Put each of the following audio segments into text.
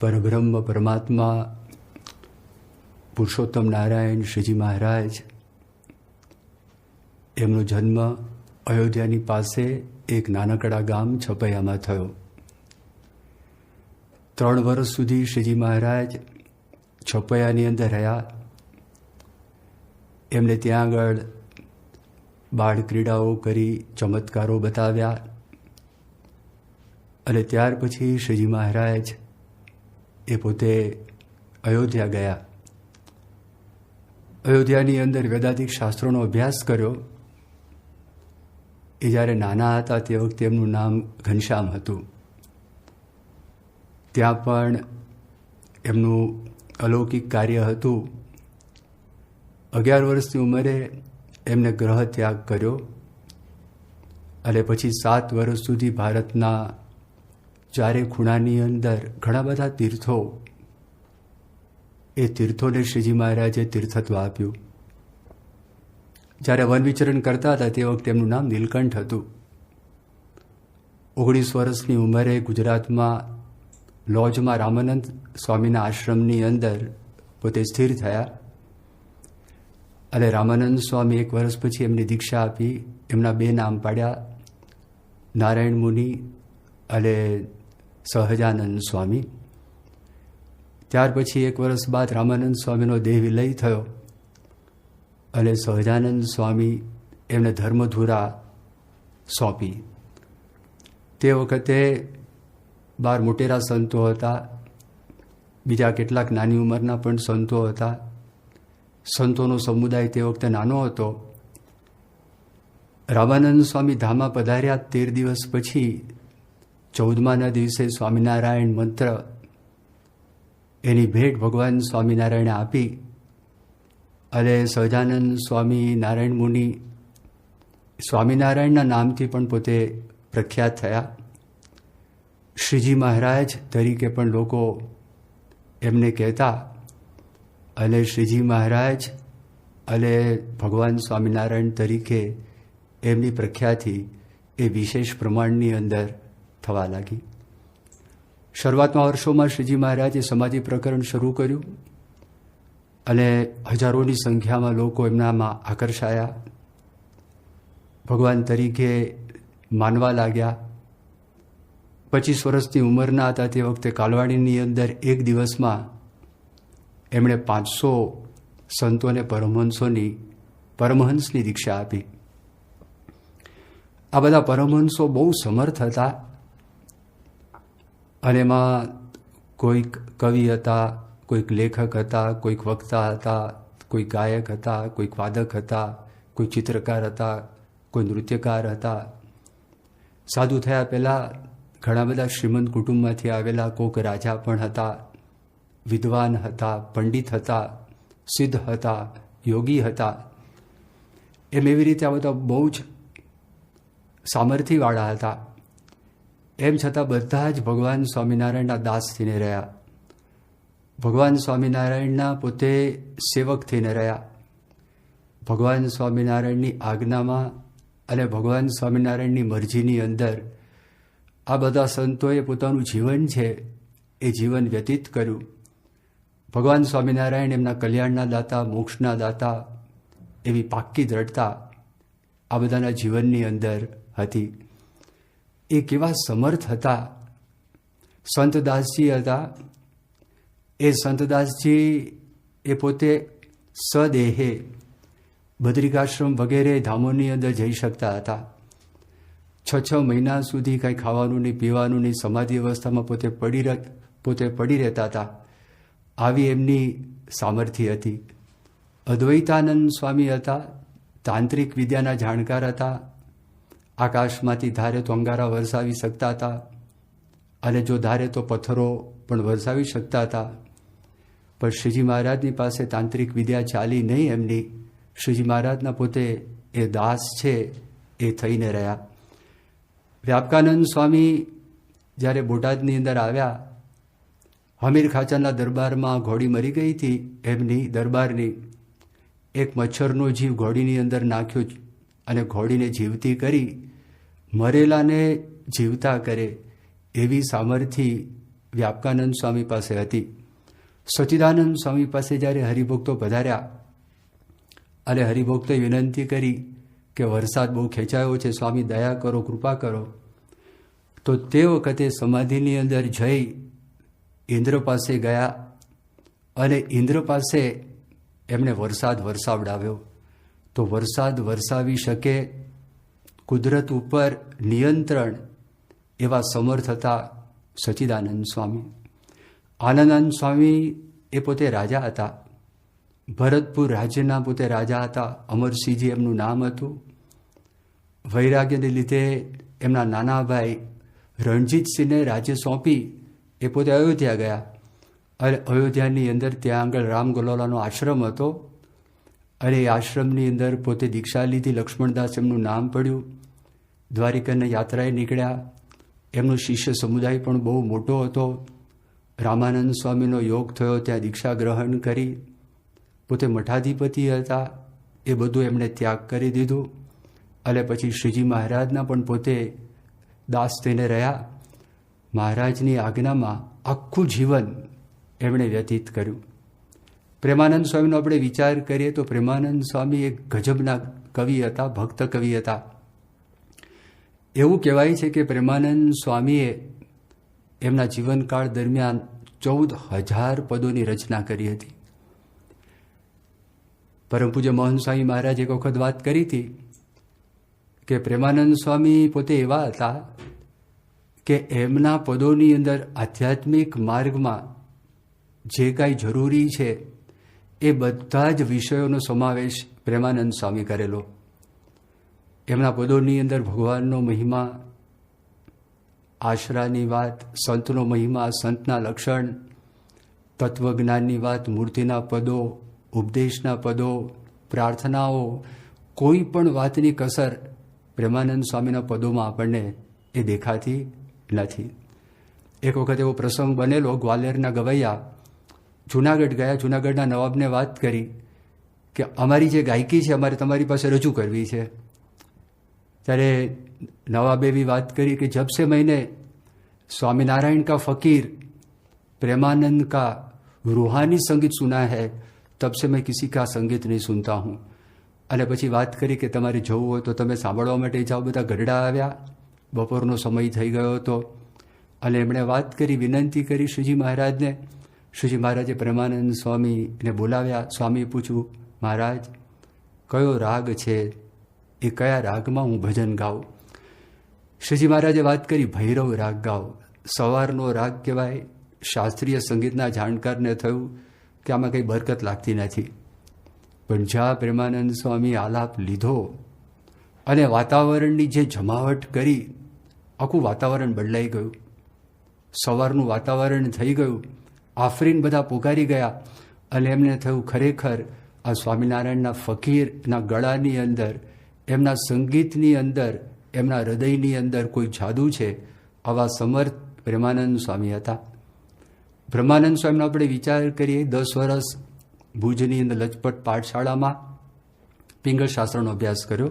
પરબ્રહ્મ પરમાત્મા પુરુષોત્તમ નારાયણ શ્રીજી મહારાજ એમનો જન્મ અયોધ્યાની પાસે એક નાનકડા ગામ છપૈયામાં થયો. 3 વર્ષ સુધી શ્રીજી મહારાજ છપૈયાની અંદર રહ્યા. એમને ત્યાં આગળ બાળ ક્રીડાઓ કરી, ચમત્કારો બતાવ્યા અને ત્યાર પછી શ્રીજી મહારાજ એ પોતે અયોધ્યા ગયા. અયોધ્યાની અંદર વેદાંતિક શાસ્ત્રોનો અભ્યાસ કર્યો. એ જ્યારે નાના હતા તે વખતે એમનું નામ ઘનશ્યામ હતું. ત્યાં પણ એમનું અલૌકિક કાર્ય હતું. 11 વર્ષની ઉંમરે એમને ગ્રહ ત્યાગ કર્યો અને પછી 7 વર્ષ સુધી ભારતના ચારે ખૂણાની અંદર ઘણા બધા તીર્થો, એ તીર્થોને શ્રીજી મહારાજે તીર્થત્વ આપ્યું. જ્યારે વન વિચરણ કરતા હતા તે વખતે એમનું નામ નીલકંઠ હતું. 19 વર્ષની ઉંમરે ગુજરાતમાં લોજમાં રામાનંદ સ્વામીના આશ્રમની અંદર પોતે સ્થિર થયા અને રામાનંદ સ્વામી 1 વર્ષ પછી એમને દીક્ષા આપી. એમના 2 નામ પાડ્યા, નારાયણ મુનિ અને સહજાનંદ સ્વામી. ત્યાર પછી 1 વર્ષ બાદ રામાનંદ સ્વામીનો દેહ વિલય થયો અને સહજાનંદ સ્વામી એમને ધર્મધુરા સોંપી. તે વખતે 12 મોટેરા સંતો હતા, બીજા કેટલાક નાની ઉંમરના પણ સંતો હતા. સંતોનો સમુદાય તે વખતે નાનો હતો. રામાનંદ સ્વામી ધામમાં પધાર્યા 13 દિવસ પછી 14માના દિવસે સ્વામિનારાયણ મંત્ર એની ભેટ ભગવાન સ્વામિનારાયણે આપી અને સહજાનંદ સ્વામી નારાયણ મુનિ સ્વામિનારાયણના નામથી પણ પોતે પ્રખ્યાત થયા. શ્રીજી મહારાજ તરીકે પણ લોકો એમને કહેતા અને શ્રીજી મહારાજ અને ભગવાન સ્વામિનારાયણ તરીકે એમની પ્રખ્યાતિ એ વિશેષ પ્રમાણની અંદર થવા લાગી. શરૂઆતના વર્ષોમાં શ્રીજી મહારાજે સમાધિ પ્રકરણ શરૂ કર્યું અને હજારોની સંખ્યામાં લોકો એમનામાં આકર્ષાયા, ભગવાન તરીકે માનવા લાગ્યા. 25 વર્ષની ઉંમરના હતા તે વખતે કાલવાડીની અંદર એક દિવસમાં એમણે 500 સંતોને પરમહંસની દીક્ષા આપી. આ બધા પરમહંસો બહુ સમર્થ હતા અને એમાં કોઈક કવિ હતા, કોઈક લેખક હતા, કોઈક વક્તા હતા, કોઈ ગાયક હતા, કોઈક વાદક હતા, કોઈ ચિત્રકાર હતા, કોઈ નૃત્યકાર હતા. સાધુ થયા પહેલાં ઘણા બધા શ્રીમંત કુટુંબમાંથી આવેલા કોઈક રાજા પણ હતા, વિદ્વાન હતા, પંડિત હતા, સિદ્ધ હતા, યોગી હતા. એવી રીતે આ બધા બહુ જ સામર્થ્યવાળા હતા. એમ છતાં બધા જ ભગવાન સ્વામિનારાયણના દાસ થઈને રહ્યા, ભગવાન સ્વામિનારાયણના પોતે સેવક થઈને રહ્યા. ભગવાન સ્વામિનારાયણની આજ્ઞામાં અને ભગવાન સ્વામિનારાયણની મરજીની અંદર આ બધા સંતોએ પોતાનું જીવન છે એ જીવન વ્યતીત કર્યું. ભગવાન સ્વામિનારાયણ એમના કલ્યાણના દાતા, મોક્ષના દાતા એવી પાક્કી દ્રઢતા આ બધાના જીવનની અંદર હતી. એ કેવા સમર્થ હતા. સંતદાસજી હતા. એ સંતદાસજી એ પોતે સદેહે બદ્રિકાશ્રમ વગેરે ધામોની અંદર જઈ શકતા હતા. 6 મહિના સુધી કાંઈ ખાવાનું નહીં, પીવાનું નહીં, સમાધિ અવસ્થામાં પોતે પડી રહેતા હતા. આવી એમની સામર્થ્ય હતી. અદ્વૈતાનંદ સ્વામી હતા, તાંત્રિક વિદ્યાના જાણકાર હતા. આકાશમાંથી ધારે તો અંગારા વરસાવી શકતા હતા અને જો ધારે તો પથ્થરો પણ વરસાવી શકતા હતા. પણ શ્રીજી મહારાજની પાસે તાંત્રિક વિદ્યા ચાલી નહીં એમની. શ્રીજી મહારાજના પોતે એ દાસ છે એ થઈને રહ્યા. વ્યાપકાનંદ સ્વામી જ્યારે બોટાદની અંદર આવ્યા, હમીર ખાચાના દરબારમાં ઘોડી મરી ગઈ હતી એમની દરબારની. એક મચ્છરનો જીવ ઘોડીની અંદર નાખ્યો અને ઘોડીને જીવતી કરી મરેલાને જીવતા કરે એવી સામર્થ્ય વ્યાપકાનંદ સ્વામી પાસે હતી. સચ્ચિદાનંદ સ્વામી પાસે જ્યારે હરિભક્તો પધાર્યા અને હરિભક્તોએ વિનંતી કરી કે વરસાદ બહુ ખેંચાયો છે, સ્વામી દયા કરો, કૃપા કરો, તો તે વખતે સમાધિની અંદર જઈ ઇન્દ્ર પાસે ગયા અને ઇન્દ્ર પાસે એમણે વરસાદ વરસાવડાવ્યો. તો વરસાદ વરસાવી શકે, કુદરત ઉપર નિયંત્રણ એવા સમર્થ હતા સચ્ચિદાનંદ સ્વામી. આનંદાનંદ સ્વામી એ પોતે રાજા હતા, ભરતપુર રાજ્યના પોતે રાજા હતા. અમરસિંહજી એમનું નામ હતું. વૈરાગ્યને લીધે એમના નાના ભાઈ રણજીતસિંહને રાજ્ય સોંપી એ પોતે અયોધ્યા ગયા. અને અયોધ્યાની અંદર ત્યાં આગળ રામગોલાલાનો આશ્રમ હતો અને એ આશ્રમની અંદર પોતે દીક્ષા લીધી. લક્ષ્મણદાસ એમનું નામ પડ્યું. દ્વારિકાની યાત્રાએ નીકળ્યા. એમનો શિષ્ય સમુદાય પણ બહુ મોટો હતો. રામાનંદ સ્વામીનો યોગ થયો, ત્યાં દીક્ષા ગ્રહણ કરી. પોતે મઠાધિપતિ હતા, એ બધું એમણે ત્યાગ કરી દીધું અને પછી શ્રીજી મહારાજના પણ પોતે દાસ થઈને રહ્યા. મહારાજની આજ્ઞામાં આખું જીવન એમણે વ્યતીત કર્યું. પ્રેમાનંદ સ્વામીનો આપણે વિચાર કરીએ તો પ્રેમાનંદ સ્વામી એક ગજબના કવિ હતા, ભક્ત કવિ હતા. એવું કહેવાય છે કે પ્રેમાનંદ સ્વામીએ એમના જીવનકાળ દરમિયાન 14,000 પદોની રચના કરી હતી. પરમ પૂજ્ય મોહન સ્વામી મહારાજ એક વખત વાત કરી હતી કે પ્રેમાનંદ સ્વામી પોતે એવા હતા કે એમના પદોની અંદર આધ્યાત્મિક માર્ગમાં જે કાંઈ જરૂરી છે એ બધા જ વિષયોનો સમાવેશ પ્રેમાનંદ સ્વામી કરેલો. એમના પદોની અંદર ભગવાનનો મહિમા, આશરાની વાત, સંતનો મહિમા, સંતના લક્ષણ, તત્વજ્ઞાનની વાત, મૂર્તિના પદો, ઉપદેશના પદો, પ્રાર્થનાઓ, કોઈ પણ વાતની કસર પ્રેમાનંદ સ્વામીના પદોમાં આપણને એ દેખાતી નથી. એક વખત એવો પ્રસંગ બનેલો, ગ્વાલિયરના ગવૈયા જુનાગઢ ગયા. જુનાગઢના નવાબને વાત કરી કે અમારી જે ગાયકી છે અમારે તમારી પાસે રજૂ કરવી છે. ત્યારે નવાબે એવી વાત કરી કે જબ से मैंने स्वामीनारायण का फकीर प्रेमानंद का रूहानी संगीत सुना है तब से मैं किसी का संगीत नहीं सुनता हूँ. અને પછી વાત કરી કે તમારે જવું હોય તો તમે સાંભળવા માટે જાઓ. બધા ગરડા આવ્યા. બપોરનો સમય થઈ ગયો હતો અને એમણે વાત કરી, વિનંતી કરી શ્રીજી મહારાજને. શ્રીજી મહારાજે પ્રેમાનંદ સ્વામીને બોલાવ્યા. સ્વામીએ પૂછ્યું, મહારાજ કયો રાગ છે, એ કયા રાગમાં હું ભજન ગાઉં? શ્રીજી મહારાજે વાત કરી, ભૈરવ રાગ ગાઓ. સવારનો રાગ કહેવાય. શાસ્ત્રીય સંગીતના જાણકારને થયું કે આમાં કંઈ બરકત લાગતી નથી. પણ જ્યાં પ્રેમાનંદ સ્વામી આલાપ લીધો અને વાતાવરણની જે જમાવટ કરી, આખું વાતાવરણ બદલાઈ ગયું. સવારનું વાતાવરણ થઈ ગયું. આફરીન બધા પુકારી ગયા અને એમને થયું ખરેખર આ સ્વામિનારાયણના ફકીરના ગળાની અંદર, એમના સંગીતની અંદર, એમના હૃદયની અંદર કોઈ જાદુ છે. આવા સમર્થ પ્રેમાનંદ સ્વામી હતા. બ્રહ્માનંદ સ્વામીનો આપણે વિચાર કરીએ, 10 વર્ષ ભુજની અંદર લજપટ પાઠશાળામાં પિંગળ શાસ્ત્રનો અભ્યાસ કર્યો.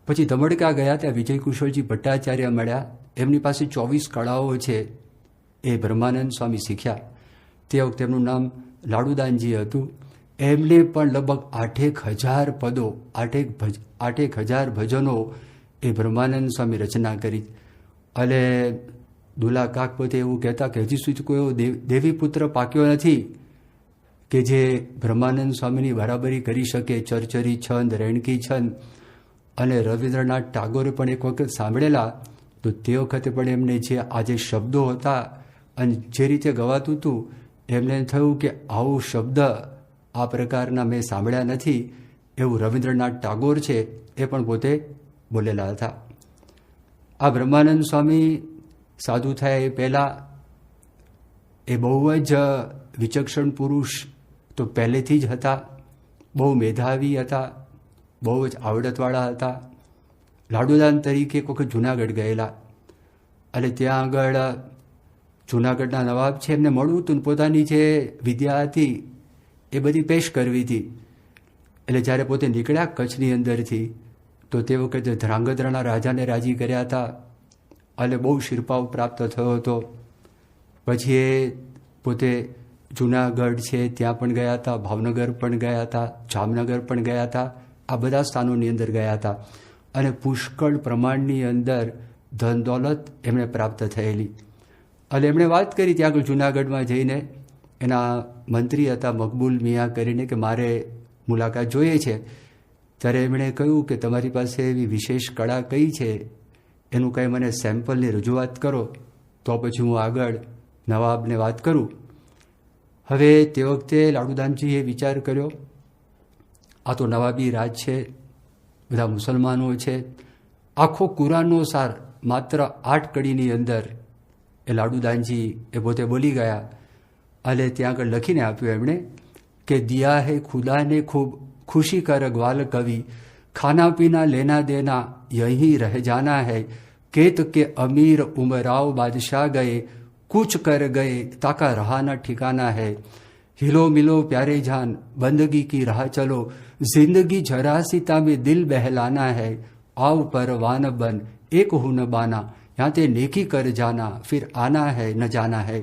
પછી ધમડકા ગયા, ત્યાં વિજય કુશળજી ભટ્ટાચાર્ય મળ્યા. એમની પાસે 24 કળાઓ છે એ બ્રહ્માનંદ સ્વામી શીખ્યા. તે વખતે એમનું નામ લાડુદાનજી હતું. એમને પણ લગભગ 8,000 પદો, 8,000 ભજનો એ બ્રહ્માનંદ સ્વામી રચના કરી. અને દુલા કાક પોતે એવું કહેતા કે હજી સુધી કોઈ એવો દેવી પુત્ર પાક્યો નથી કે જે બ્રહ્માનંદ સ્વામીની બરાબરી કરી શકે. ચરચરી છંદ, રેણકી છંદ. અને રવિન્દ્રનાથ ટાગોરે પણ એક વખત સાંભળેલા, તો તે વખતે પણ એમને જે આ જે શબ્દો હતા અને જે રીતે ગવાતું હતું, એમને થયું કે આવો શબ્દ આ પ્રકારના મેં સાંભળ્યા નથી. એવું રવિન્દ્રનાથ ટાગોર છે એ પણ પોતે બોલેલા હતા. આ બ્રહ્માનંદ સ્વામી સાધુ થયા એ પહેલાં એ બહુ જ વિચક્ષણ પુરુષ તો પહેલેથી જ હતા. બહુ મેધાવી હતા, બહુ જ આવડતવાળા હતા. લાડુદાન તરીકે એક વખત જુનાગઢ ગયેલા અને ત્યાં આગળ જુનાગઢના નવાબ છે એમને મળવું હતું. પોતાની જે વિદ્યા હતી એ બધી પેશ કરવી હતી. એટલે જ્યારે પોતે નીકળ્યા કચ્છની અંદરથી, તો તે વખતે ધ્રાંગધ્રાના રાજાને રાજી કર્યા હતા અને બહુ શિરપાવ પ્રાપ્ત થયો હતો. પછી એ પોતે જુનાગઢ છે ત્યાં પણ ગયા હતા, ભાવનગર પણ ગયા હતા, જામનગર પણ ગયા હતા, આ બધા સ્થાનોની અંદર ગયા હતા અને પુષ્કળ પ્રમાણની અંદર ધન દોલત એમણે પ્રાપ્ત થયેલી. અને એમણે વાત કરી ત્યાં આગળ જુનાગઢમાં જઈને, એના મંત્રી હતા મકબૂલ મિયા કરીને, કે મારે મુલાકાત જોઈએ છે. ત્યારે એમણે કહ્યું કે તમારી પાસે એવી વિશેષ કળા કઈ છે, એનું કંઈ મને સેમ્પલની રજૂઆત કરો તો પછી હું આગળ નવાબને વાત કરું. હવે તે વખતે લાડુદાનજીએ વિચાર કર્યો, આ તો નવાબી રાજ છે, બધા મુસલમાનો છે, આખો કુરાનનો સાર માત્ર 8 કડીની અંદર એ લાડુદાનજી એ પોતે બોલી ગયા. અને ત્યાં આગળ લખીને આપ્યું એમણે કે દિયા હે ખુદાને ખૂબ खुशी कर ग्वाल कवि खाना पीना लेना देना यहीं रह जाना है केत के अमीर उमराव बादशाह गए कुछ कर गए ताका रहा न ठिकाना है हिलो मिलो प्यारे जान बंदगी की राह चलो जिंदगी जरा सी तामें दिल बहलाना है आव परवान बन एक हूं न बाना यहाँ ते नेकी कर जाना फिर आना है न जाना है.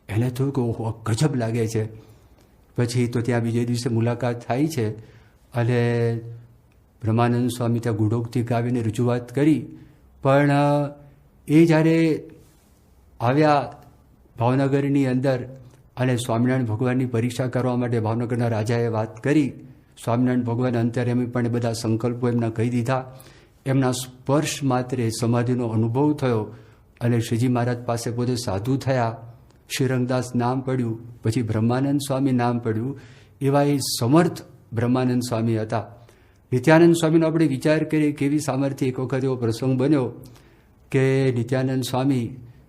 એને થયું કે ઓહો ગજબ લાગે છે. પછી તો ત્યાં બીજે દિવસે મુલાકાત થાય છે અને બ્રહ્માનંદ સ્વામી ત્યાં ગુઢોક્તિ ગાવીને રજૂઆત કરી. પણ એ જ્યારે આવ્યા ભાવનગરની અંદર અને સ્વામિનારાયણ ભગવાનની પરીક્ષા કરવા માટે ભાવનગરના રાજાએ વાત કરી. સ્વામિનારાયણ ભગવાન અંતર્યામી પણ એ બધા સંકલ્પો એમના કહી દીધા. એમના સ્પર્શ માત્રે સમાધિનો અનુભવ થયો અને શ્રીજી મહારાજ પાસે પોતે સાધુ થયા. શ્રીરંગદાસ નામ પડ્યું, પછી બ્રહ્માનંદ સ્વામી નામ પડ્યું. એવા એ સમર્થ બ્રહ્માનંદ સ્વામી હતા. નિત્યાનંદ સ્વામીનો આપણે વિચાર કરીએ કેવી સામર્થ્ય. એક વખત એવો પ્રસંગ બન્યો કે નિત્યાનંદ સ્વામી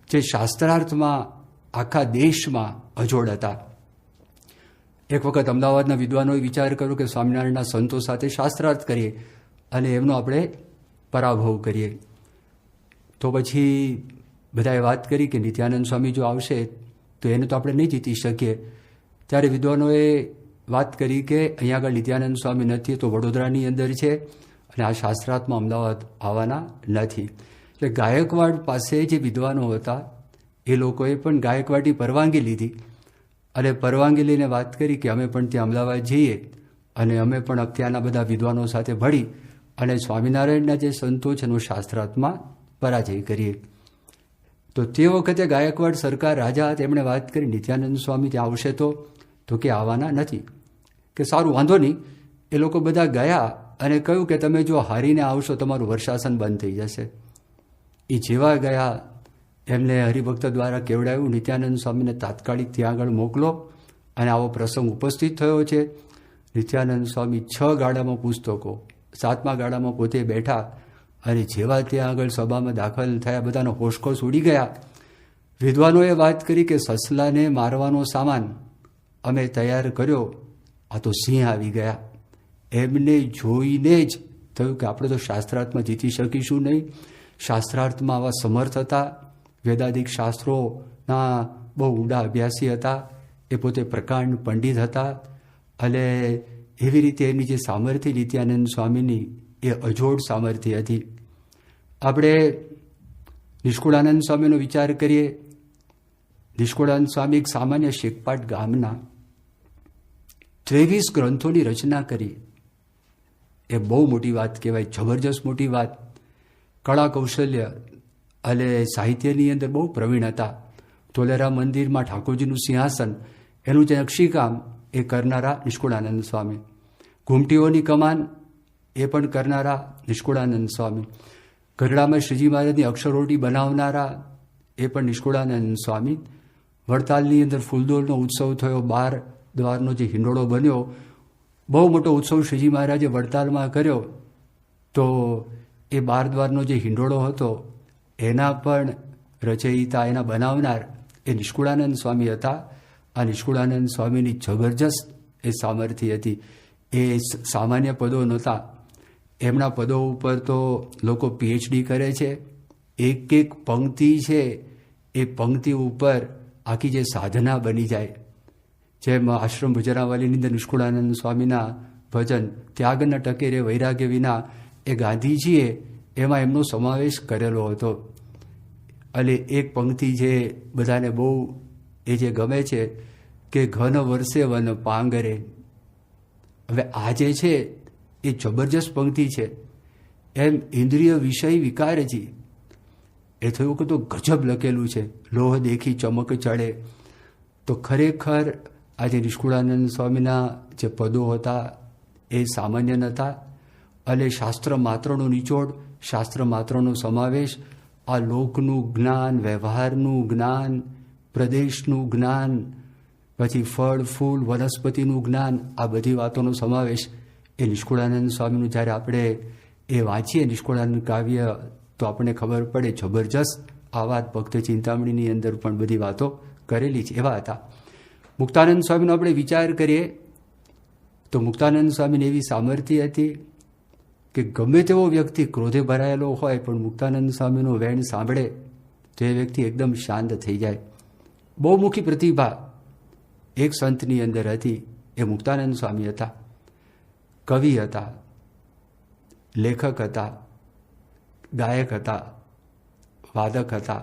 જે શાસ્ત્રાર્થમાં આખા દેશમાં અજોડ હતા. એક વખત અમદાવાદના વિદ્વાનોએ વિચાર કર્યો કે સ્વામિનારાયણના સંતો સાથે શાસ્ત્રાર્થ કરીએ અને એમનો આપણે પરાભવ કરીએ. તો પછી બધાએ વાત કરી કે નિત્યાનંદ સ્વામી જો આવશે તો એને તો આપણે નહીં જીતી શકીએ. ત્યારે વિદ્વાનોએ વાત કરી કે અહીંયા આગળ નિત્યાનંદ સ્વામી નથી તો વડોદરાની અંદર છે અને આ શાસ્ત્રાર્થમાં અમદાવાદ આવવાના નથી. એટલે ગાયકવાડ પાસે જે વિદ્વાનો હતા એ લોકોએ પણ ગાયકવાડની પરવાનગી લીધી અને પરવાનગી લઈને વાત કરી કે અમે પણ ત્યાં અમદાવાદ જઈએ અને અમે પણ ત્યાંના બધા વિદ્વાનો સાથે ભળી અને સ્વામિનારાયણના જે સંતો છે એનો શાસ્ત્રાર્થમાં પરાજય કરીએ. તો તે વખતે ગાયકવાડ સરકાર રાજા હતા, એમણે વાત કરી નિત્યાનંદ સ્વામી ત્યાં આવશે તો કે આવવાના નથી. કે સારું વાંધો નહીં. એ લોકો બધા ગયા અને કહ્યું કે તમે જો હારીને આવશો તમારું વર્ષાસન બંધ થઈ જશે. એ જેવા ગયા એમને હરિભક્ત દ્વારા કેવડાવ્યું નિત્યાનંદ સ્વામીને તાત્કાલિક ત્યાં આગળ મોકલો અને આવો પ્રસંગ ઉપસ્થિત થયો છે. નિત્યાનંદ સ્વામી 6 ગાડામાં પુસ્તકો, 7મા ગાડામાં પોતે બેઠા અને જેવા ત્યાં આગળ સભામાં દાખલ થયા બધાનો હોશખોશ ઉડી ગયા. વિદ્વાનોએ વાત કરી કે સસલાને મારવાનો સામાન અમે તૈયાર કર્યો, આ તો સિંહ આવી ગયા. એમને જોઈને જ થયું કે આપણે તો શાસ્ત્રાર્થમાં જીતી શકીશું નહીં. શાસ્ત્રાર્થમાં આવા સમર્થ હતા, વેદાદિક શાસ્ત્રોના બહુ ઊંડા અભ્યાસી હતા, એ પોતે પ્રકાંડ પંડિત હતા અને એવી રીતે એમની જે સામર્થ્ય નિત્યાનંદ સ્વામીની એ અજોડ સામર્થ્ય હતી. આપણે નિષ્કુળાનંદ સ્વામીનો વિચાર કરીએ. નિષ્કુળાનંદ સ્વામી એક સામાન્ય શેખપાટ ગામના 23 ગ્રંથોની રચના કરી. એ બહુ મોટી વાત કહેવાય, જબરજસ્ત મોટી વાત. કળા કૌશલ્ય અને સાહિત્યની અંદર બહુ પ્રવીણ હતા. તોલેરા મંદિરમાં ઠાકોરજીનું સિંહાસન એનું જે નકશીકામ એ કરનારા નિષ્કુળાનંદ સ્વામી. ઘૂમટીઓની કમાન એ પણ કરનારા નિષ્કુળાનંદ સ્વામી. ગઢડામાં શ્રીજી મહારાજની અક્ષરોટી બનાવનારા એ પણ નિષ્કુળાનંદ સ્વામી. વડતાલની અંદર ફૂલદોલનો ઉત્સવ થયો, 12 દ્વારનો જે હિંડોળો બન્યો, બહુ મોટો ઉત્સવ શ્રીજી મહારાજે વડતાલમાં કર્યો. તો એ 12 દ્વારનો જે હિંડોળો હતો એના પણ રચયિતા, એના બનાવનાર એ નિષ્કુળાનંદ સ્વામી હતા. આ નિષ્કુળાનંદ સ્વામીની જબરજસ્ત એ સામર્થ્ય હતી. એ સામાન્ય પદો નહોતા. એમના પદો ઉપર તો લોકો PhD કરે છે. એક એક પંક્તિ છે એ પંક્તિ ઉપર આખી જે સાધના બની જાય. જેમ આશ્રમ ભજરાવાલીની અંદર નિષ્કુળાનંદ સ્વામીના ભજન ત્યાગના ટકે રે વૈરાગ્ય વિના, એ ગાંધીજીએ એમાં એમનો સમાવેશ કરેલો હતો. અને એક પંક્તિ જે બધાને બહુ એ જે ગમે છે કે ઘન વર્ષે વન પાંગરે. હવે આ જે છે એ જબરજસ્ત પંક્તિ છે. એમ ઇન્દ્રિય વિષય વિકારજી, એ થયું કે તો ગજબ લખેલું છે. લોહ દેખી ચમક ચડે. તો ખરેખર આજે નિષ્કુળાનંદ સ્વામીના જે પદો હતા એ સામાન્ય નહોતા, અને શાસ્ત્ર માત્રનો નિચોડ, શાસ્ત્ર માત્રનો સમાવેશ, આ લોકનું જ્ઞાન, વ્યવહારનું જ્ઞાન, પ્રદેશનું જ્ઞાન, પછી ફળ ફૂલ વનસ્પતિનું જ્ઞાન, આ બધી વાતોનો સમાવેશ એ નિષ્કુળાનંદ સ્વામીનું જ્યારે આપણે એ વાંચીએ નિષ્કુળાનંદ કાવ્ય, તો આપણને ખબર પડે જબરજસ્ત આ વાત ભક્ત ચિંતામણીની અંદર પણ બધી વાતો કરેલી છે એવા હતા. મુક્તાનંદ સ્વામીનો આપણે વિચાર કરીએ તો મુક્તાનંદ સ્વામીને એવી સામર્થ્ય હતી કે ગમે તેવો વ્યક્તિ ક્રોધે ભરાયેલો હોય પણ મુક્તાનંદ સ્વામીનું વેણ સાંભળે તો એ વ્યક્તિ એકદમ શાંત થઈ જાય. બહુમુખી પ્રતિભા એક સંતની અંદર હતી, એ મુક્તાનંદ સ્વામી હતા. કવિ હતા, લેખક હતા, ગાયક હતા, વાદક હતા,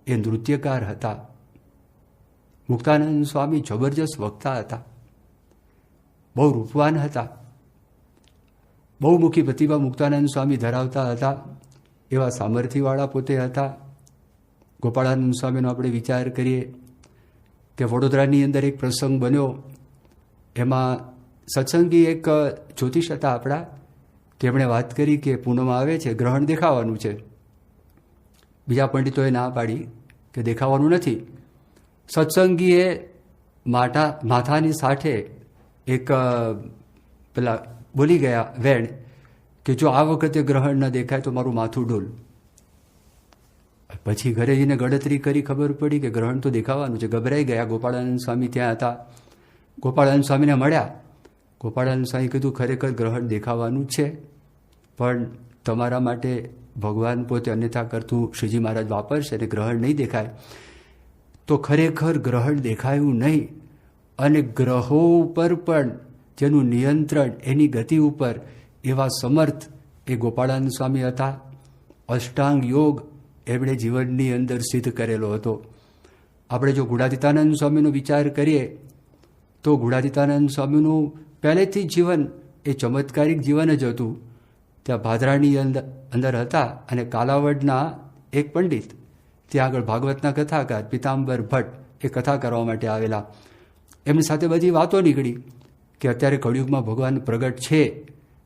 એ નૃત્યકાર હતા. મુક્તાનંદ સ્વામી જબરજસ્ત વક્તા હતા, બહુ રૂપવાન હતા, બહુમુખી પ્રતિભા મુક્તાનંદ સ્વામી ધરાવતા હતા. એવા સામર્થ્યવાળા પોતે હતા. ગોપાળાનંદ સ્વામીનો આપણે વિચાર કરીએ કે વડોદરાની અંદર એક પ્રસંગ બન્યો, એમાં સત્સંગી એક જ્યોતિષ હતા આપણા, તેમણે વાત કરી કે પૂનમ આવે છે, ગ્રહણ દેખાવાનું છે. બીજા પંડિતોએ ના પાડી કે દેખાવાનું નથી. સત્સંગીએ માથાની સાથે એક પેલા બોલી ગયા વેણ કે જો આ વખતે ગ્રહણ ન દેખાય તો મારું માથું ડોલ. પછી ઘરે જઈને ગણતરી કરી, ખબર પડી કે ગ્રહણ તો દેખાવાનું છે. ગભરાઈ ગયા. ગોપાળાનંદ સ્વામી ત્યાં હતા. ગોપાળાનંદ સ્વામીને મળ્યા. ગોપાળાનંદ સ્વામી કીધું ખરેખર ગ્રહણ દેખાવાનું છે, પણ તમારા માટે ભગવાન પોતે અન્યથા કરતું શ્રીજી મહારાજ વાપરશે અને ગ્રહણ નહીં દેખાય. તો ખરેખર ગ્રહણ દેખાયું નહીં, અને ગ્રહો ઉપર પણ જેનું નિયંત્રણ, એની ગતિ ઉપર એવા સમર્થ એ ગોપાળાનંદ સ્વામી હતા. અષ્ટાંગ યોગ એમણે જીવનની અંદર સિદ્ધ કરેલો હતો. આપણે જો ગુણાતીતાનંદ સ્વામીનો વિચાર કરીએ તો ગુણાતીતાનંદ સ્વામીનું પહેલેથી જીવન એ ચમત્કારિક જીવન જ હતું. ત્યાં ભાદરાની અંદર હતા, અને કાલાવડના એક પંડિત ત્યાં આગળ ભાગવતના કથાકાર પિતાંબર ભટ્ટ એ કથા કરવા માટે આવેલા. એમની સાથે બધી વાતો નીકળી કે અત્યારે કળિયુગમાં ભગવાન પ્રગટ છે.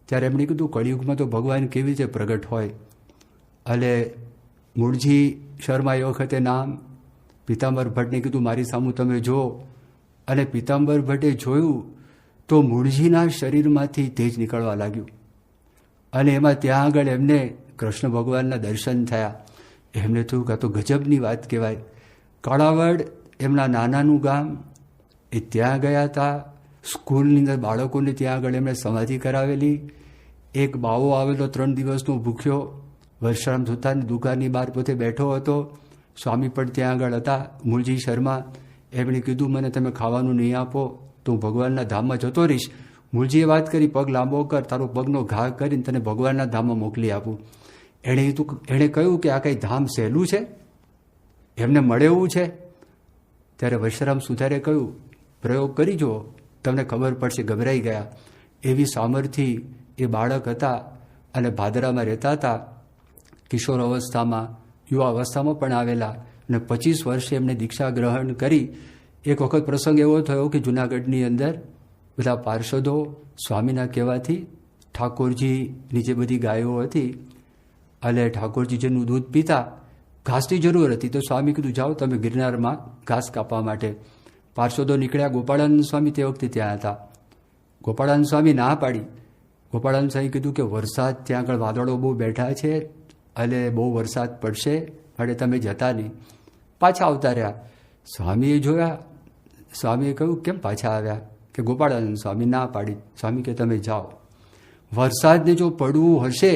ત્યારે એમણે કીધું કળિયુગમાં તો ભગવાન કેવી રીતે પ્રગટ હોય. એટલે મૂળજી શર્મા એ વખતે નામ, પિતાંબર ભટ્ટને કીધું મારી સામું તમે જો. અને પિતાંબર ભટ્ટે જોયું તો મૂળજીના શરીરમાંથી તેજ નીકળવા લાગ્યું, અને એમાં ત્યાં આગળ એમને કૃષ્ણ ભગવાનના દર્શન થયા. એમને થયું કે તો ગજબની વાત કહેવાય. કાળાવડ એમના નાનાનું ગામ, એ ત્યાં ગયા હતા. સ્કૂલની અંદર બાળકોને ત્યાં આગળ એમણે સમાધિ કરાવેલી. એક બાવો આવેલો 3 દિવસનો ભૂખ્યો, વર્ષરામ સુતારની દુકાનની બહાર પોતે બેઠો હતો. સ્વામી પણ ત્યાં આગળ હતા, મૂળજી શર્મા. એમણે કીધું મને તમે ખાવાનું નહીં આપો તો હું ભગવાનના ધામમાં જતો રહીશ. મૂળજીએ વાત કરી પગ લાંબો કર, તારો પગનો ઘા કરીને તને ભગવાનના ધામમાં મોકલી આપું. એણે કહ્યું કે આ કંઈ ધામ સહેલું છે, એમને મળે એવું છે. ત્યારે વર્ષરામ સુતારે કહ્યું પ્રયોગ કરી જુઓ, તમને ખબર પડશે. ગભરાઈ ગયા. એવી સામર્થ્ય એ બાળક હતા, અને ભાદરામાં રહેતા હતા. કિશોર અવસ્થામાં, યુવા અવસ્થામાં પણ આવેલા, અને 25 વર્ષે એમણે દીક્ષા ગ્રહણ કરી. એક વખત પ્રસંગ એવો થયો કે જૂનાગઢની અંદર બધા પાર્ષદો સ્વામીના કહેવાથી ઠાકોરજીની જે બધી ગાયો હતી, અને ઠાકોરજી જેનું દૂધ પીતા, ઘાસની જરૂર હતી. તો સ્વામી કીધું જાઓ તમે ગિરનારમાં ઘાસ કાપવા માટે. પાર્ષદો નીકળ્યા. ગોપાળાનંદ સ્વામી તે વખતે ત્યાં હતા. ગોપાળાનંદ સ્વામી ના પાડી. ગોપાળાનંદ સ્વામી કીધું કે વરસાદ ત્યાં આગળ વાદળો બહુ બેઠા છે, અને બહુ વરસાદ પડશે, એટલે તમે જતા નહીં. પાછા આવતા રહ્યા. સ્વામીએ જોયા. સ્વામીએ કહ્યું કેમ પાછા આવ્યા? કે ગોપાળાનંદ સ્વામી ના પાડી. સ્વામી કે તમે જાઓ. વરસાદને જો પડવું હશે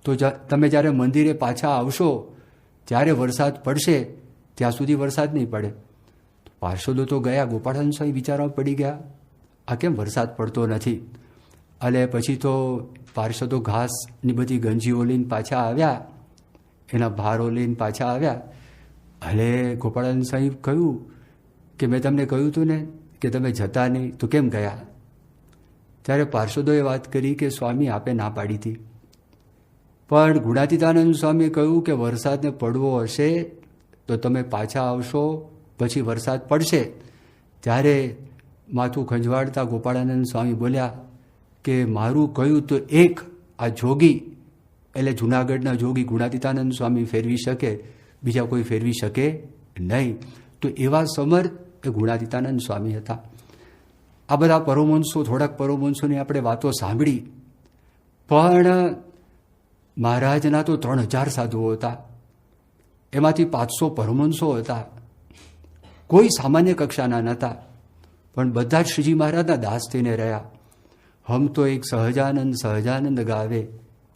તો તમે જ્યારે મંદિરે પાછા આવશો ત્યારે વરસાદ પડશે, ત્યાં સુધી વરસાદ નહીં પડે. પાર્ષદો તો ગયા. ગોપાળાનંદ સ્વામી વિચારવા પડી ગયા, આ કેમ વરસાદ પડતો નથી? અને પછી તો પાર્ષદો ઘાસની બધી ગંજીઓ લઈને પાછા આવ્યા, એના ભારો લઈને પાછા આવ્યા. હલે ગોપાળાનંદ સાહેબ કહ્યું કે મેં તમને કહ્યું હતું ને કે તમે જતા નહીં, તો કેમ ગયા? ત્યારે પાર્ષદોએ વાત કરી કે સ્વામી આપે ના પાડી હતી. પણ ગુણાતીતાનંદ સ્વામીએ કહ્યું કે વરસાદને પડવો હશે તો તમે પાછા આવશો, પછી વરસાદ પડશે. ત્યારે માથું ખંજવાળતા ગોપાળાનંદ સ્વામી બોલ્યા કે મારું કહ્યું તો એક આ જોગી એટલે જૂનાગઢના જોગી ગુણાતીતાનંદ સ્વામી ફેરવી શકે, બીજા કોઈ ફેરવી શકે નહીં. તો એવા સમર્થ એ ગુણાતીતાનંદ સ્વામી હતા. આ બધા પરમહંસો, થોડાક પરમહંસોની આપણે વાતો સાંભળી, પણ મહારાજના તો 3000 સાધુઓ હતા, એમાંથી 500 પરમહંસો હતા. કોઈ સામાન્ય કક્ષાના નહોતા, પણ બધા જ શ્રીજી મહારાજના દાસ થઈને રહ્યા. હમ તો એક સહજાનંદ સહજાનંદ ગાવે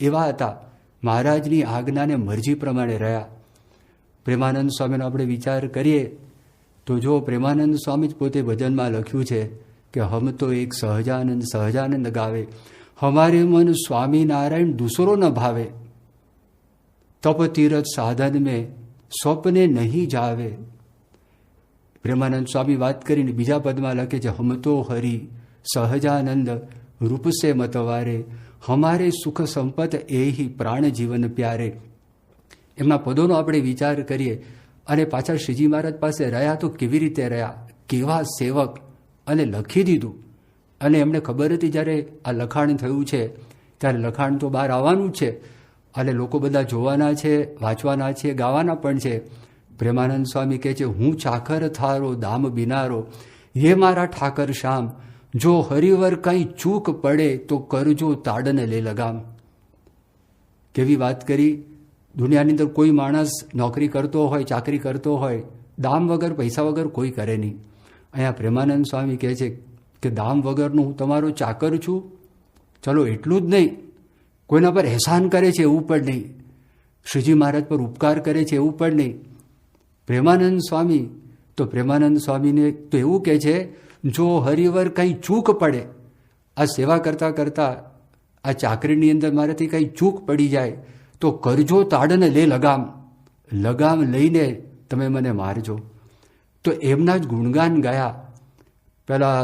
એવા હતા. મહારાજની આજ્ઞાને મરજી પ્રમાણે રહ્યા. પ્રેમાનંદ સ્વામીનો આપણે વિચાર કરીએ તો જો પ્રેમાનંદ સ્વામી જ પોતે ભજનમાં લખ્યું છે કે હમ તો એક સહજાનંદ સહજાનંદ ગાવે, હમારે મન સ્વામિનારાયણ દૂસરો ન ભાવે, તપ તીરથ સાધન મેં સ્વપ્ને નહીં જાવે. પ્રેમાનંદ સ્વામી વાત કરીને બીજા પદમાં લખે છે હમ તો હરિ સહજાનંદ રૂપસે મતવારે, હમારે સુખ સંપત એહી પ્રાણ જીવન પ્યારે. એમના પદોનો આપણે વિચાર કરીએ અને પાછા શ્રીજી મહારાજ પાસે રહ્યા તો કેવી રીતે રહ્યા, કેવા સેવક, અને લખી દીધું. અને એમને ખબર હતી જ્યારે આ લખાણ થયું છે ત્યારે લખાણ તો બહાર આવવાનું જ છે અને લોકો બધા જોવાના છે, વાંચવાના છે, ગાવાના પણ છે. પ્રેમાનંદ સ્વામી કહે છે હું ચાકર થારો દામ બિનારો, હે મારા ઠાકર શ્યામ, જો હરિવર કંઈ ચૂક પડે તો કરજો તાડને લે લગામ. કેવી વાત કરી. દુનિયાની અંદર કોઈ માણસ નોકરી કરતો હોય, ચાકરી કરતો હોય, દામ વગર, પૈસા વગર કોઈ કરે નહીં. અહીંયા પ્રેમાનંદ સ્વામી કહે છે કે દામ વગરનું હું તમારો ચાકર છું. ચલો એટલું જ નહીં, કોઈના પર એહસાન કરે છે એવું પણ નહીં, શ્રીજી મહારાજ પર ઉપકાર કરે છે એવું પણ નહીં. પ્રેમાનંદ સ્વામી તો પ્રેમાનંદ સ્વામીને તો એવું કહે છે જો હરિવર કંઈ ચૂક પડે, આ સેવા કરતાં કરતાં આ ચાકરીની અંદર મારાથી કંઈ ચૂક પડી જાય તો કરજો તાડને લે લગામ, લગામ લઈને તમે મને મારજો. તો એમના જ ગુણગાન ગાયા. પેલા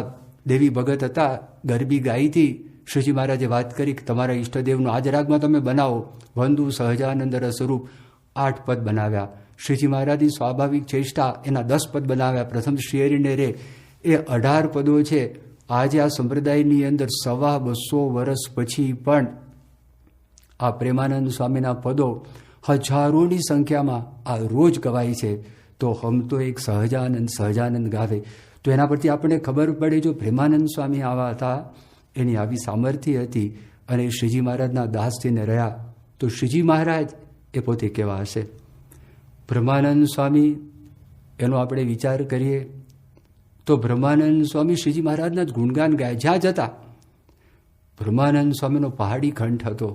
દેવી ભગત હતા, ગરબી ગાઈ હતી. શ્રીજી મહારાજે વાત કરી કે તમારા ઈષ્ટદેવનું આજ રાગમાં તમે બનાવો. વંદુ સહજાનંદ સ્વરૂપ 8 પદ બનાવ્યા. શ્રીજી મહારાજની સ્વાભાવિક ચેષ્ટા એના 10 પદ બનાવ્યા. પ્રથમ શ્રીહરિને રે એ 18 પદો છે. આજે આ સંપ્રદાયની અંદર 250 વર્ષ પછી પણ આ પ્રેમાનંદ સ્વામીના પદો હજારોની સંખ્યામાં આ રોજ ગવાય છે. તો હમ તો એક સહજાનંદ સહજાનંદ ગાવે. તો એના પરથી આપણને ખબર પડે જો પ્રેમાનંદ સ્વામી આવા હતા, એની આવી સામર્થ્ય હતી અને શ્રીજી મહારાજના દાસ થઈને રહ્યા, તો શ્રીજી મહારાજ એ પોતે કેવા હશે. બ્રહ્માનંદ સ્વામી એનો આપણે વિચાર કરીએ તો બ્રહ્માનંદ સ્વામી શ્રીજી મહારાજના જ ગુણગાન ગાય. જ્યાં જતા બ્રહ્માનંદ સ્વામીનો પહાડી કંઠ હતો.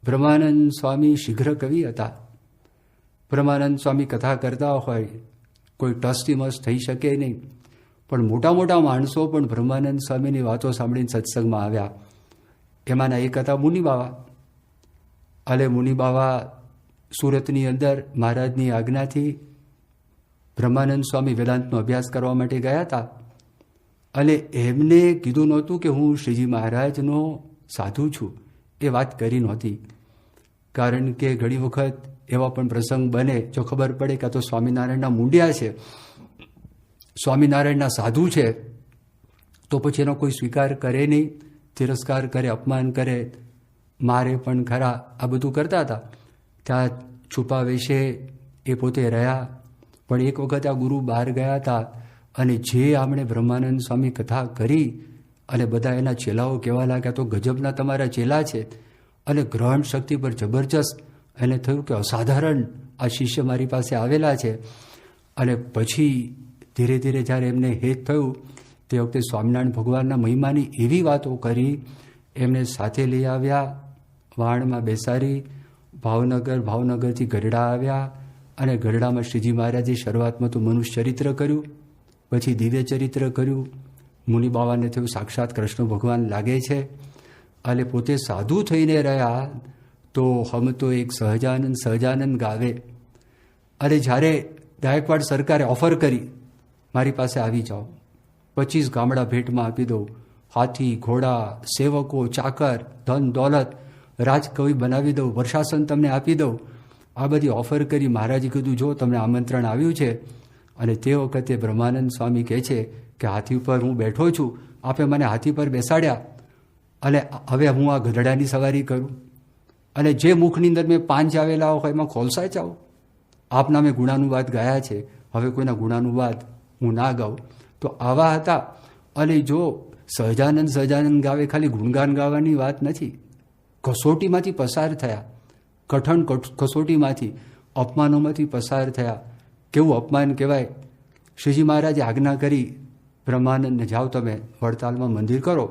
બ્રહ્માનંદ સ્વામી શીઘ્ર કવિ હતા. બ્રહ્માનંદ સ્વામી કથા કરતા હોય, કોઈ ટસથી મસ થઈ શકે નહીં, પણ મોટા મોટા માણસો પણ બ્રહ્માનંદ સ્વામીની વાતો સાંભળીને સત્સંગમાં આવ્યા. એમાંના એક હતા મુનિબાવા. અને મુનિબાવા સુરતની અંદર મહારાજની આજ્ઞાથી બ્રહ્માનંદ સ્વામી વેદાંતનો અભ્યાસ કરવા માટે ગયા હતા. અને એમને કીધું નહોતું કે હું શ્રીજી મહારાજનો સાધુ છું, એ વાત કરી નહોતી. કારણ કે ઘણી વખત એવા પણ પ્રસંગ બને, જો ખબર પડે કે આ તો સ્વામિનારાયણના મૂંડિયા છે, સ્વામિનારાયણના સાધુ છે, તો પછી એનો કોઈ સ્વીકાર કરે નહીં, તિરસ્કાર કરે, અપમાન કરે, મારે પણ ખરા, આ બધું કરતા હતા. ત્યાં છુપા વેશે એ પોતે રહ્યા. પણ એક વખત આ ગુરુ બહાર ગયા હતા અને જે આમણે બ્રહ્માનંદ સ્વામી કથા કરી અને બધા એના ચેલાઓ કહેવા લાગ્યા તો ગજબના તમારા ચેલા છે, અને ગ્રહણ શક્તિ પર જબરજસ્ત. એને થયું કે અસાધારણ આ શિષ્ય મારી પાસે આવેલા છે. અને પછી ધીરે ધીરે જ્યારે એમને હેત થયું તે વખતે સ્વામિનારાયણ ભગવાનના મહિમાની એવી વાતો કરી, એમને સાથે લઈ આવ્યા, વાણમાં બેસાડી, ભાવનગરથી ગઢડા આવ્યા. અને ગઢડામાં શ્રીજી મહારાજે શરૂઆતમાં તો મનુષ્ય ચરિત્ર કર્યું, પછી દિવ્ય ચરિત્ર કર્યું. મુનિબાવાને થયું સાક્ષાત કૃષ્ણ ભગવાન લાગે છે. અને પોતે સાધુ થઈને રહ્યા તો હમ તો એક સહજાનંદ સહજાનંદ ગાવે. અને જ્યારે ગાયકવાડ સરકારે ઓફર કરી, મારી પાસે આવી જાઓ, 25 ગામડા ભેટમાં આપી દઉં, હાથી, ઘોડા, સેવકો, ચાકર, ધન દોલત, રાજકવિ બનાવી દઉં, વર્ષાસન તમને આપી દઉં, આ બધી ઓફર કરી. મહારાજે કીધું, જો તમને આમંત્રણ આવ્યું છે, અને તે વખતે બ્રહ્માનંદ સ્વામી કહે છે કે હાથી ઉપર હું બેઠો છું, આપે મને હાથી પર બેસાડ્યા, અને હવે હું આ ગધડાની સવારી કરું, અને જે મુખની અંદર મેં પાંચ આવેલા હોય એમાં ખોલસા જાઓ. આપના મેં ગુણાનુવાદ ગાયા છે, હવે કોઈના ગુણાનુવાદ હું ના ગાઉં. તો આવા હતા. અને જો સહજાનંદ ગાવે, ખાલી ગુણગાન ગાવાની વાત નથી, કસોટીમાંથી પસાર થયા, કઠણ કસોટીમાંથી, અપમાનોમાંથી પસાર થયા. કેવું અપમાન કહેવાય! શ્રીજી મહારાજે આજ્ઞા કરી, બ્રહ્માનંદને જાઓ તમે વડતાલમાં મંદિર કરો.